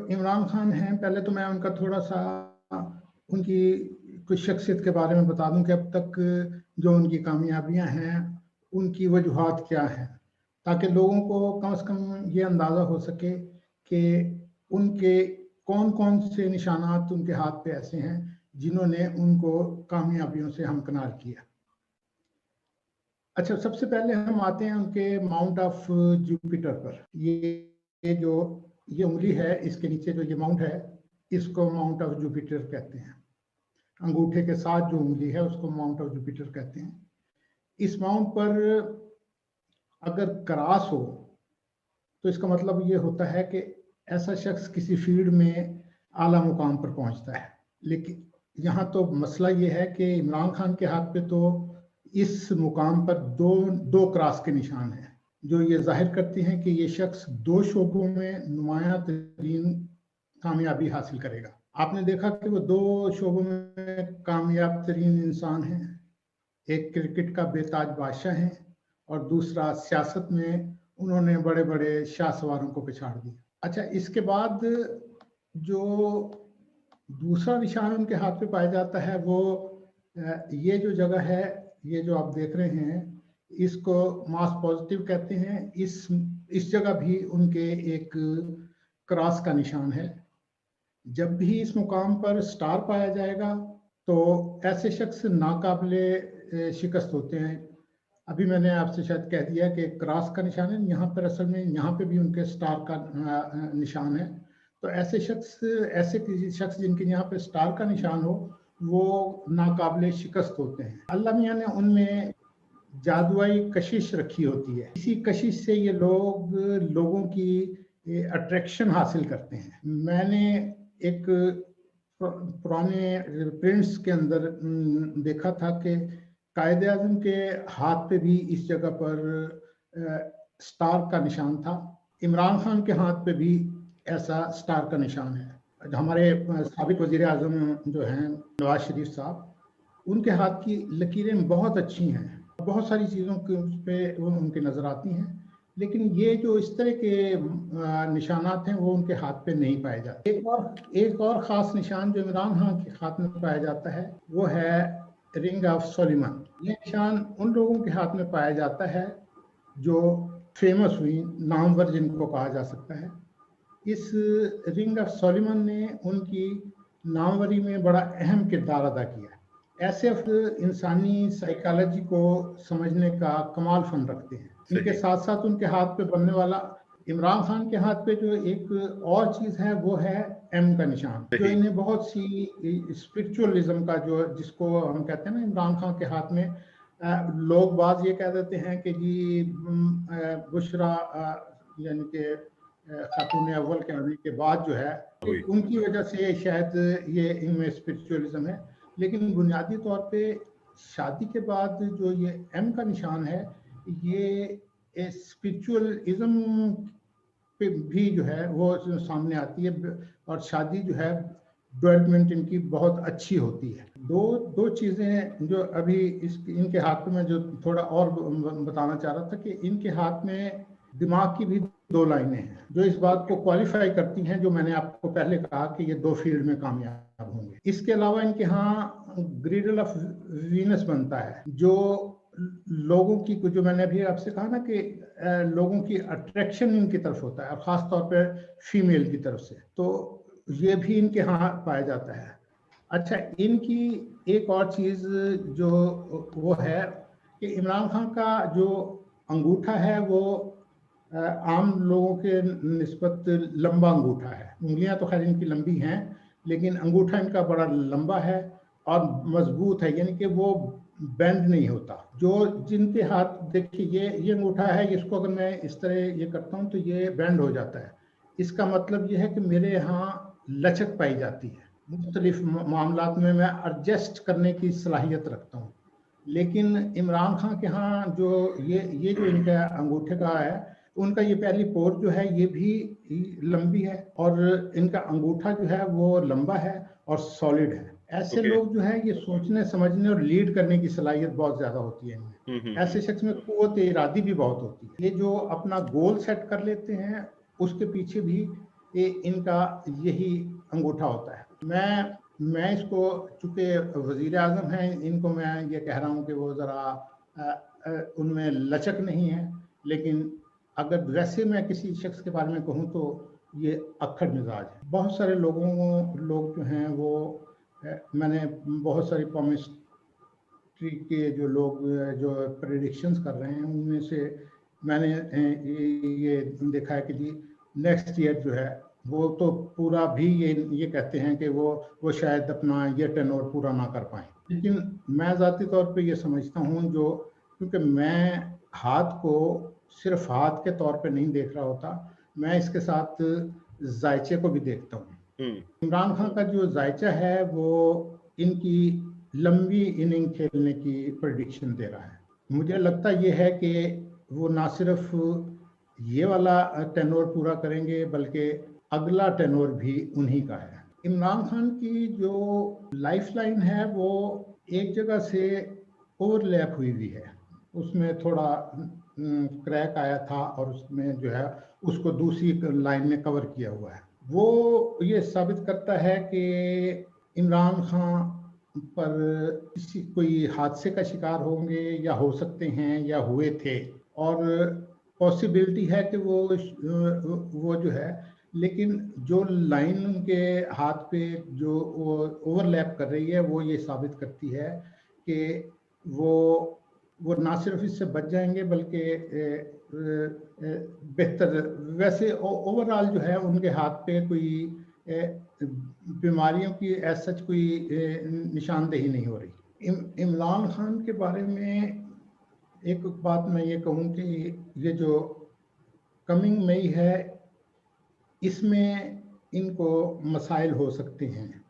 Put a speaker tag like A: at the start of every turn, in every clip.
A: इमरान खान हैं, पहले तो मैं उनका थोड़ा सा उनकी कुछ शख्सियत के बारे में बता दूं कि अब तक जो उनकी कामयाबियां हैं उनकी वजूहात क्या हैं, ताकि लोगों को कम से कम ये अंदाज़ा हो सके कि उनके कौन कौन से निशानात उनके हाथ पे ऐसे हैं जिन्होंने उनको कामयाबियों से हमकिनार किया। अच्छा, सबसे पहले हम आते हैं उनके माउंट ऑफ जुपिटर पर। ये उंगली है, इसके नीचे जो ये माउंट है इसको माउंट ऑफ जुपिटर कहते हैं। अंगूठे के साथ जो उंगली है उसको माउंट ऑफ जुपिटर कहते हैं। इस माउंट पर अगर क्रॉस हो तो इसका मतलब ये होता है कि ऐसा शख्स किसी फील्ड में आला मुकाम पर पहुंचता है। लेकिन यहाँ तो मसला ये है कि इमरान खान के हाथ पे तो इस मुकाम पर दो क्रॉस के निशान हैं जो ये जाहिर करते हैं कि ये शख्स दो शोबों में नुमाया तरीन कामयाबी हासिल करेगा। आपने देखा कि वो दो शोबों में कामयाब तरीन इंसान हैं, एक क्रिकेट का बेताज बादशाह है और दूसरा सियासत में उन्होंने बड़े बड़े शाह सवारों को पिछाड़ दिया। अच्छा, इसके बाद जो दूसरा निशान उनके हाथ पे पाया जाता है वो ये जो जगह है, ये जो आप देख रहे हैं इसको मास पॉजिटिव कहते हैं। इस जगह भी उनके एक क्रॉस का निशान है। जब भी इस मुकाम पर स्टार पाया जाएगा तो ऐसे शख्स नाकाबिले शिकस्त होते हैं। अभी मैंने आपसे शायद कह दिया कि क्रॉस का निशान है, यहाँ पर असल में यहाँ पे भी उनके स्टार का निशान है। तो ऐसे किसी शख्स जिनके यहाँ पे स्टार का निशान हो वो नाकाबिले शिकस्त होते हैं। अल्लाह मियाँ ने उनमें जादुई कशिश रखी होती है। इसी कशिश से ये लोगों की अट्रैक्शन हासिल करते हैं। मैंने एक पुराने प्रिंट्स के अंदर देखा था कि कायदे आज़म के हाथ पे भी इस जगह पर स्टार का निशान था। इमरान खान के हाथ पे भी ऐसा स्टार का निशान है। हमारे साबिक वज़ीर आज़म जो हैं नवाज शरीफ साहब, उनके हाथ की लकीरें बहुत अच्छी हैं, बहुत सारी चीज़ों के उस पर उनके नज़र आती हैं, लेकिन ये जो इस तरह के निशानात हैं वो उनके हाथ पे नहीं पाए जाते। एक और ख़ास निशान जो इमरान खान के हाथ में पाया जाता है वो है रिंग ऑफ सोलिमन। ये निशान उन लोगों के हाथ में पाया जाता है जो फेमस हुई, नामवर जिनको कहा जा सकता है। इस रिंग ऑफ सोलिमन ने उनकी नामवरी में बड़ा अहम किरदार अदा किया। ऐसे इंसानी साइकोलॉजी को समझने का कमाल फन रखते हैं। इनके साथ साथ उनके हाथ पे बनने वाला, इमरान खान के हाथ पे जो एक और चीज है वो है एम का निशान, जो इन्हें बहुत सी स्पिरिचुअलिज्म का, जो जिसको हम कहते हैं ना इमरान खान के हाथ में, लोग बाज ये कह देते हैं कि जी बुशरा यानी कि खातून अव्वल के आने के बाद जो है उनकी वजह से शायद ये इनमें स्पिरिचुअलिज्म है। लेकिन बुनियादी तौर पे शादी के बाद जो ये एम का निशान है ये स्पिरिचुअलिज्म पे भी जो है वो सामने आती है और शादी जो है डेवलपमेंट इनकी बहुत अच्छी होती है। दो चीज़ें जो अभी इनके हाथ में जो थोड़ा और बताना चाह रहा था कि इनके हाथ में दिमाग की भी दो लाइनें हैं जो इस बात को क्वालिफाई करती हैं, जो मैंने आपको पहले कहा कि ये दो फील्ड में कामयाब होंगे। इसके अलावा इनके यहाँ ग्रिडल ऑफ वीनस बनता है, जो लोगों की, जो मैंने अभी आपसे कहा ना कि लोगों की अट्रैक्शन इनकी तरफ होता है, और ख़ास तौर पे फीमेल की तरफ से, तो ये भी इनके यहाँ पाया जाता है। अच्छा, इनकी एक और चीज़ जो वो है कि इमरान खान का जो अंगूठा है वो आम लोगों के निस्बत लंबा अंगूठा है। उंगलियां तो खैर इनकी लंबी हैं, लेकिन अंगूठा इनका बड़ा लंबा है और मजबूत है, यानी कि वो बेंड नहीं होता। जो जिनके हाथ, देखिए ये अंगूठा है, इसको अगर मैं इस तरह ये करता हूँ तो ये बेंड हो जाता है। इसका मतलब ये है कि मेरे यहाँ लचक पाई जाती है, मुख्तलिफ मामलात में मैं एडजस्ट करने की सलाहियत रखता हूँ। लेकिन इमरान खान के यहाँ जो ये जो इनका अंगूठे का है, उनका ये पहली पोर जो है ये भी लंबी है और इनका अंगूठा जो है वो लंबा है और सॉलिड है। ऐसे लोग जो है ये सोचने समझने और लीड करने की सलाहियत बहुत ज्यादा होती है इनमें। ऐसे शख्स में कुव्वत इरादी भी बहुत होती है। ये जो अपना गोल सेट कर लेते हैं उसके पीछे भी ये इनका यही अंगूठा होता है। मैं इसको, चूंकि वजीर आजम हैं, इनको मैं ये कह रहा हूँ कि वो ज़रा उनमें लचक नहीं है, लेकिन अगर वैसे मैं किसी शख्स के बारे में कहूँ तो ये अक्खड़ मिजाज है। बहुत सारे लोग जो हैं वो मैंने बहुत सारी पॉमिस्ट्री के जो लोग जो प्रेडिक्शंस कर रहे हैं उनमें से मैंने ये देखा है कि जी नेक्स्ट ईयर जो है वो तो पूरा भी ये कहते हैं कि वो शायद अपना ये टेनोर पूरा ना कर पाए। लेकिन मैं ज़ाती तौर पे ये समझता हूँ, जो क्योंकि मैं हाथ को सिर्फ हाथ के तौर पे नहीं देख रहा होता, मैं इसके साथ जायचे को भी देखता हूँ। इमरान खान का जो जायचा है वो इनकी लंबी इनिंग खेलने की प्रेडिक्शन दे रहा है। मुझे लगता ये है कि वो ना सिर्फ ये वाला टेनोर पूरा करेंगे बल्कि अगला टेनोर भी उन्हीं का है। इमरान खान की जो लाइफलाइन है वो एक जगह से ओवरलैप हुई है, उसमें थोड़ा क्रैक आया था और उसमें जो है उसको दूसरी लाइन में कवर किया हुआ है। वो ये साबित करता है कि इमरान खान पर किसी कोई हादसे का शिकार होंगे या हो सकते हैं या हुए थे, और पॉसिबिलिटी है कि वो जो है, लेकिन जो लाइन उनके हाथ पे जो ओवरलैप कर रही है वो ये साबित करती है कि वो ना सिर्फ इससे बच जाएंगे बल्कि बेहतर, वैसे ओवरऑल जो है उनके हाथ पे कोई बीमारियों की एज सच कोई निशानदेही नहीं हो रही। इमरान खान के बारे में एक बात मैं ये कहूँ कि ये जो कमिंग मई है इसमें इनको मसाइल हो सकते हैं,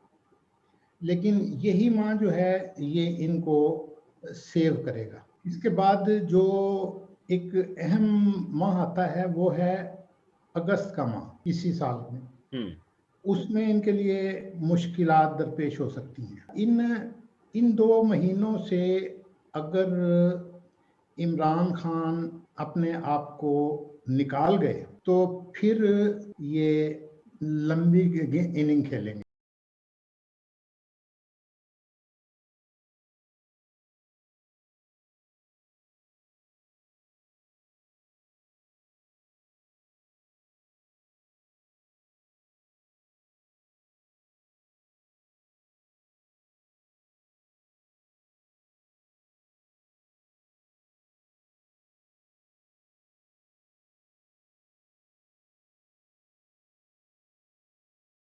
A: लेकिन यही माह जो है ये इनको सेव करेगा। इसके बाद जो एक अहम माह आता है वो है अगस्त का माह इसी साल में। उसमें इनके लिए मुश्किलात दरपेश हो सकती हैं। इन 2 महीनों से अगर इमरान खान अपने आप को निकाल गए तो फिर ये लंबी इनिंग खेलेंगे।